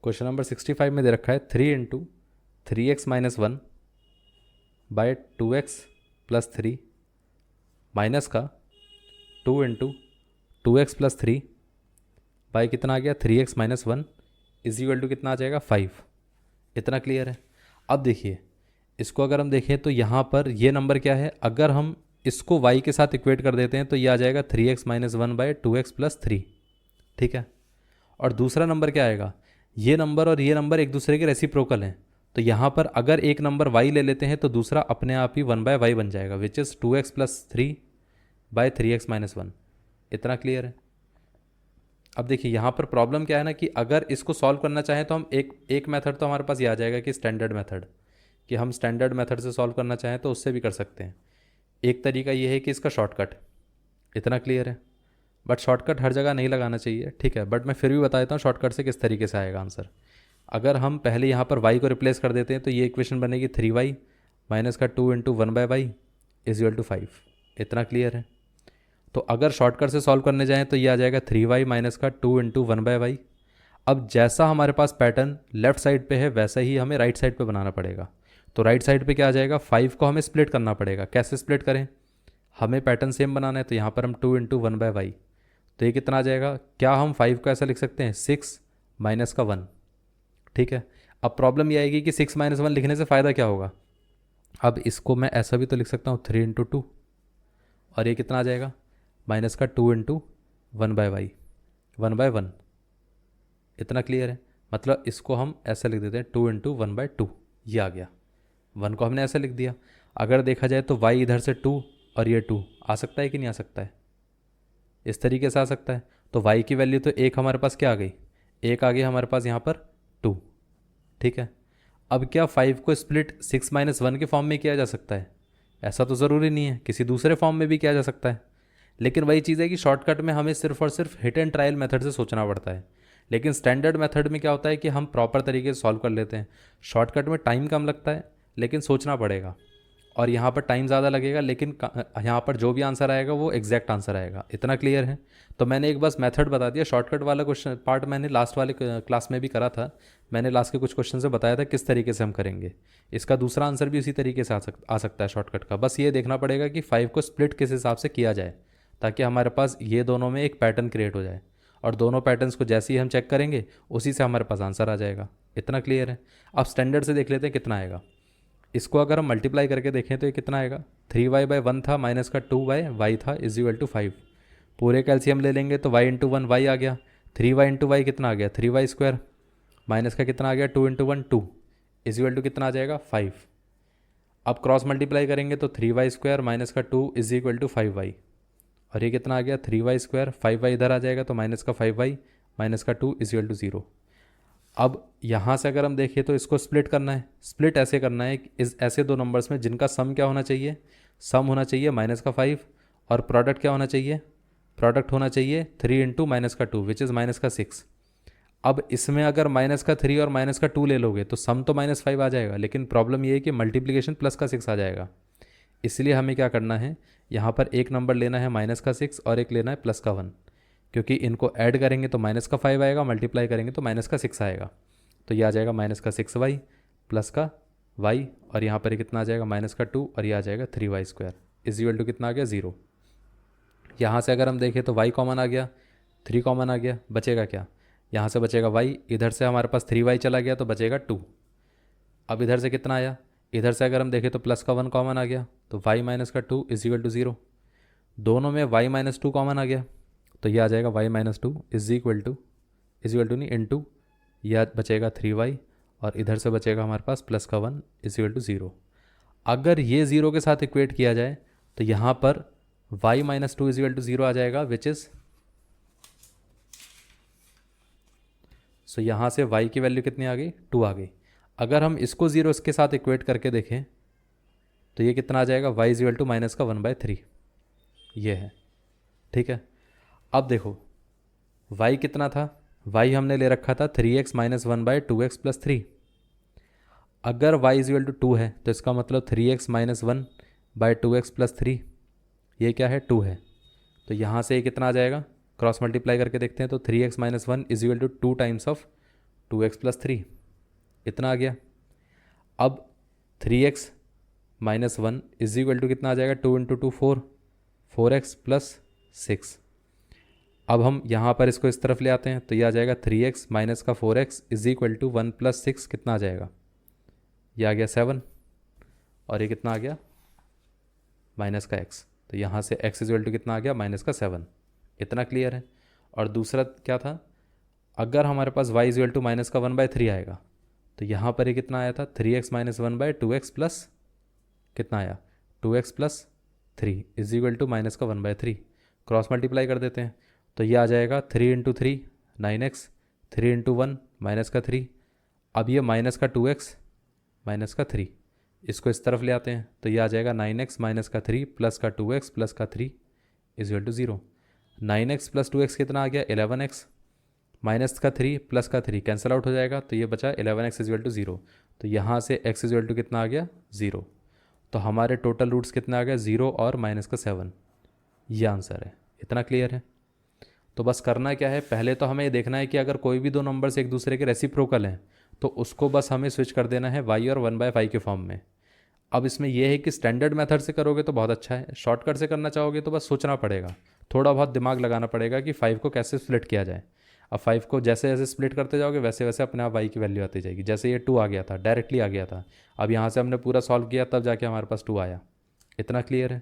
Question number 65 में दे रखा है 3 × 3x - 1 बाय 2x + 3 माइनस का 2 × 2x + 3 बाय कितना आ गया 3x - 1 इज कितना आ जाएगा 5। इतना क्लियर है। अब देखिए इसको अगर हम देखें तो यहाँ पर ये नंबर क्या है, अगर हम इसको y के साथ इक्वेट कर देते हैं तो ये आ जाएगा 3x - 1 बाय 2x + 3। ठीक है। और दूसरा नंबर क्या आएगा, ये नंबर और ये नंबर एक दूसरे के रेसिप्रोकल हैं, तो यहाँ पर अगर एक नंबर y ले लेते हैं तो दूसरा अपने आप ही 1/y बन जाएगा, which is 2x + 3 bye 3x - 1। इतना क्लियर है। अब देखिए यहाँ पर प्रॉब्लम क्या है ना कि अगर इसको सॉल्व करना चाहें तो हम एक मेथड तो हमारे पास ये आ जाएगा कि स्टैंडर्ड मेथड, कि हम स्टैंडर्ड मेथड से सॉल्व करना चाहें तो उससे भी कर सकते हैं। एक तरीका ये है कि इसका शॉर्टकट। इतना क्लियर है। बट शॉर्टकट हर जगह नहीं लगाना चाहिए, ठीक है, बट मैं फिर भी बता देता हूँ शॉर्टकट से किस तरीके से आएगा आंसर। अगर हम पहले यहाँ पर y को रिप्लेस कर देते हैं तो ये इक्वेशन बनेगी 3y माइनस का 2 × 1/y = 5। इतना क्लियर है। तो अगर शॉर्टकट से सॉल्व करने जाएं तो ये आ जाएगा 3y माइनस का 2 × 1/y। अब जैसा हमारे पास पैटर्न लेफ्ट साइड पे है वैसा ही हमें राइट साइड पे बनाना पड़ेगा। तो राइट साइड पे क्या आ जाएगा, 5 को हमें स्प्लिट करना पड़ेगा। कैसे स्प्लिट करें, हमें पैटर्न सेम बनाना है, तो यहाँ पर हम 2 × 1/y, तो ये कितना आ जाएगा, क्या हम 5 को ऐसा लिख सकते हैं 6 माइनस का 1। ठीक है। अब प्रॉब्लम ये आएगी कि 6 - 1 लिखने से फ़ायदा क्या होगा। अब इसको मैं ऐसा भी तो लिख सकता हूँ 3 × 2, और ये कितना आ जाएगा माइनस का 2 × 1/y 1/1। इतना क्लियर है। मतलब इसको हम ऐसा लिख देते हैं 2 × 1/2, ये आ गया। 1 को हमने ऐसा लिख दिया। अगर देखा जाए तो y इधर से 2 और ये 2 आ सकता है कि नहीं आ सकता है, इस तरीके से आ सकता है। तो y की वैल्यू तो एक हमारे पास क्या आ गई, एक आ गई हमारे पास यहाँ पर 2। ठीक है। अब क्या 5 को स्प्लिट 6 - 1 के फॉर्म में किया जा सकता है, ऐसा तो ज़रूरी नहीं है, किसी दूसरे फॉर्म में भी किया जा सकता है। लेकिन वही चीज़ है कि शॉर्टकट में हमें सिर्फ और सिर्फ हिट एंड ट्रायल मेथड से सोचना पड़ता है। लेकिन स्टैंडर्ड मेथड में क्या होता है कि हम प्रॉपर तरीके से सॉल्व कर लेते हैं। शॉर्टकट में टाइम कम लगता है लेकिन सोचना पड़ेगा, और यहाँ पर टाइम ज़्यादा लगेगा लेकिन यहाँ पर जो भी आंसर आएगा वो एग्जैक्ट आंसर आएगा। इतना क्लियर है। तो मैंने एक बस मेथड बता दिया। शॉर्टकट वाला क्वेश्चन पार्ट मैंने लास्ट वाले क्लास में भी करा था। मैंने लास्ट के कुछ क्वेश्चन से बताया था किस तरीके से हम करेंगे। इसका दूसरा आंसर भी उसी तरीके से आ सकता है शॉर्टकट का। बस ये देखना पड़ेगा कि 5 को स्प्लिट किस हिसाब से किया जाए ताकि हमारे पास ये दोनों में एक पैटर्न क्रिएट हो जाए, और दोनों पैटर्न्स को जैसे ही हम चेक करेंगे उसी से हमारे पास आंसर आ जाएगा। इतना क्लियर है। अब स्टैंडर्ड से देख लेते हैं कितना आएगा। इसको अगर हम मल्टीप्लाई करके देखें तो ये कितना आएगा, 3y/1 था माइनस का 2y था = 5। पूरे का एलसीएम ले लेंगे तो y × 1 y आ गया, 3y × y कितना आ गया 3y² माइनस का कितना आ गया 2 × 1 2 = कितना आ जाएगा 5। अब क्रॉस मल्टीप्लाई करेंगे तो 3y² माइनस का 2 = 5y, और ये कितना आ गया 3y², 5y इधर आ जाएगा तो माइनस का 5y माइनस का 2 = 0। अब यहाँ से अगर हम देखें तो इसको स्प्लिट करना है। स्प्लिट ऐसे करना है कि इस ऐसे दो नंबर्स में जिनका सम क्या होना चाहिए, सम होना चाहिए माइनस का 5, और प्रोडक्ट क्या होना चाहिए, प्रोडक्ट होना चाहिए 3 × माइनस का 2 विच इज़ माइनस का 6। अब इसमें अगर माइनस का 3 और माइनस का 2 ले लोगे तो सम तो -5 आ जाएगा, लेकिन प्रॉब्लम ये है कि मल्टीप्लिकेशन प्लस का 6 आ जाएगा। इसलिए हमें क्या करना है, यहाँ पर एक नंबर लेना है माइनस का 6 और एक लेना है प्लस का 1, क्योंकि इनको ऐड करेंगे तो माइनस का 5 आएगा, मल्टीप्लाई करेंगे तो माइनस का 6 आएगा। तो ये आ जाएगा माइनस का 6y प्लस का y, और यहाँ पर कितना आ जाएगा माइनस का 2, और ये आ जाएगा 3y² = कितना आ गया 0। यहाँ से अगर हम देखें तो y कॉमन आ गया, 3 कॉमन आ गया, बचेगा क्या, यहाँ से बचेगा y, इधर से हमारे पास 3y चला गया तो बचेगा 2। अब इधर से कितना आया, इधर से अगर हम देखें तो प्लस का 1 कॉमन आ गया तो y माइनस का 2 = 0। दोनों में y - 2 कॉमन आ गया तो ये आ जाएगा y - 2 नहीं इंटू, यह बचेगा 3y, और इधर से बचेगा हमारे पास प्लस का 1 = 0। अगर ये 0 के साथ इक्वेट किया जाए तो यहाँ पर y - 2 = 0 आ जाएगा, विच इज़, सो यहाँ से y की वैल्यू कितनी आ गई 2 आ गई। अगर हम इसको 0 के साथ इक्वेट करके देखें तो ये कितना आ जाएगा y = माइनस का 1/3, ये है। ठीक है। अब देखो y कितना था, y हमने ले रखा था 3x - 1 बाय 2x + 3। अगर y = 2 है तो इसका मतलब 3x - 1 बाय 2x + 3, ये क्या है 2 है। तो यहाँ से ये कितना आ जाएगा, क्रॉस मल्टीप्लाई करके देखते हैं तो 3x - 1 = 2 times of 2x plus 3, इतना आ गया। अब 3x minus 1 is equal to कितना आ जाएगा, 2 इंटू 2 4, 4x प्लस 6। अब हम यहाँ पर इसको इस तरफ ले आते हैं तो ये आ जाएगा 3x माइनस का 4x is equal to 1 plus 6, कितना आ जाएगा, ये आ गया 7, और ये कितना आ गया, माइनस का x। तो यहाँ से x इज इक्वल टू कितना आ गया, माइनस का 7। इतना क्लियर है। और दूसरा क्या था, अगर हमारे पास y is equal to minus का 1/3 आएगा तो यहाँ पर ये कितना आया था, 3x माइनस 1/2x प्लस कितना आया, 2x plus 3 is equal to minus का 1/3। क्रॉस मल्टीप्लाई कर देते हैं तो ये आ जाएगा 3 इंटू 3 9x, 3 इंटू 1 माइनस का 3। अब ये माइनस का 2x माइनस का 3, इसको इस तरफ ले आते हैं तो ये आ जाएगा 9x माइनस का 3 प्लस का 2x प्लस का 3 is equal to 0। 9x plus 2x कितना आ गया, 11x, माइनस का 3 प्लस का 3 कैंसिल आउट हो जाएगा तो ये बचा 11x इज इक्वल टू 0। तो यहाँ से x इज इक्वल टू कितना आ गया, 0। तो हमारे टोटल रूट्स कितना आ गया, 0 और माइनस का 7। ये आंसर है। इतना क्लियर है। तो बस करना क्या है, पहले तो हमें ये देखना है कि अगर कोई भी दो नंबर्स एक दूसरे के रेसिप्रोकल हैं तो उसको बस हमें स्विच कर देना है y और 1/5 के फॉर्म में। अब इसमें यह है कि स्टैंडर्ड मेथड से करोगे तो बहुत अच्छा है, शॉर्टकट से करना चाहोगे तो बस सोचना पड़ेगा, थोड़ा बहुत दिमाग लगाना पड़ेगा कि 5 को कैसे स्प्लिट किया जाए। अब 5 को जैसे जैसे स्प्लिट करते जाओगे वैसे वैसे अपने आप y की वैल्यू आती जाएगी। जैसे ये 2 आ गया था, डायरेक्टली आ गया था, अब यहाँ से हमने पूरा सॉल्व किया तब जाके हमारे पास 2 आया। इतना क्लियर है।